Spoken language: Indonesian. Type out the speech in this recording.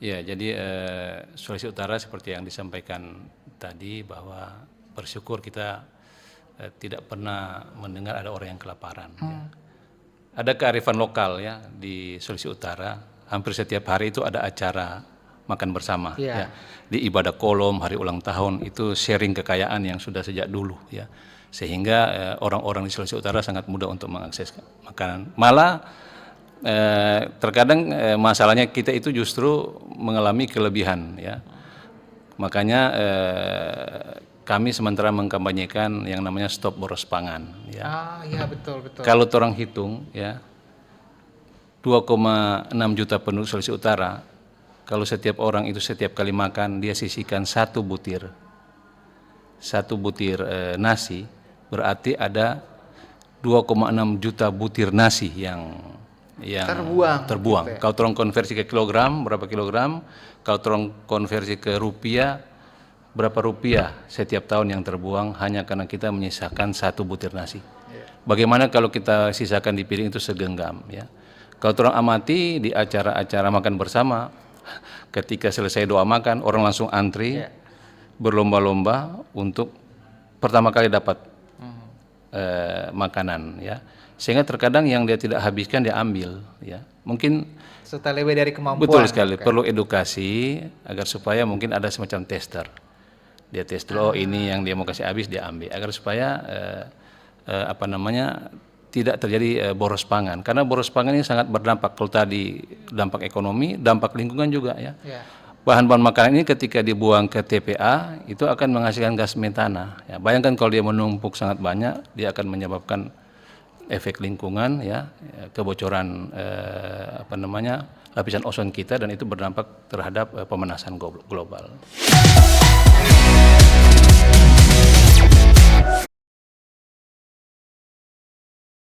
Ya, jadi Sulawesi Utara seperti yang disampaikan tadi bahwa bersyukur kita tidak pernah mendengar ada orang yang kelaparan. Ya. Ada kearifan lokal ya di Sulawesi Utara. Hampir setiap hari itu ada acara makan bersama. Ya. Di ibadah kolom, hari ulang tahun itu sharing kekayaan yang sudah sejak dulu. Ya. Sehingga orang-orang di Sulawesi Utara sangat mudah untuk mengakses makanan. Malah terkadang masalahnya kita itu justru mengalami kelebihan ya. Makanya kami sementara mengkampanyekan yang namanya stop boros pangan ya. Iya betul. Kalau orang hitung ya 2,6 juta penduduk Sulawesi Utara, kalau setiap orang itu setiap kali makan dia sisihkan satu butir nasi, berarti ada 2,6 juta butir nasi yang terbuang. Gitu ya? Kalau orang konversi ke kilogram, berapa kilogram? Kalau orang konversi ke rupiah, berapa rupiah setiap tahun yang terbuang hanya karena kita menyisakan satu butir nasi. Bagaimana kalau kita sisakan di piring itu segenggam ya? Kalau orang amati di acara-acara makan bersama, ketika selesai doa makan, orang langsung antri berlomba-lomba untuk pertama kali dapat makanan ya. Sehingga terkadang yang dia tidak habiskan dia ambil ya. Mungkin serta lebih dari kemampuan. Betul sekali, perlu edukasi agar supaya mungkin ada semacam tester. Dia tes dulu, ini yang dia mau kasih habis dia ambil agar supaya tidak terjadi boros pangan. Karena boros pangan ini sangat berdampak, kalau tadi dampak ekonomi, dampak lingkungan juga ya. Bahan-bahan makanan ini ketika dibuang ke TPA itu akan menghasilkan gas metana. Ya, bayangkan kalau dia menumpuk sangat banyak, dia akan menyebabkan efek lingkungan ya, kebocoran lapisan ozon kita, dan itu berdampak terhadap pemanasan global.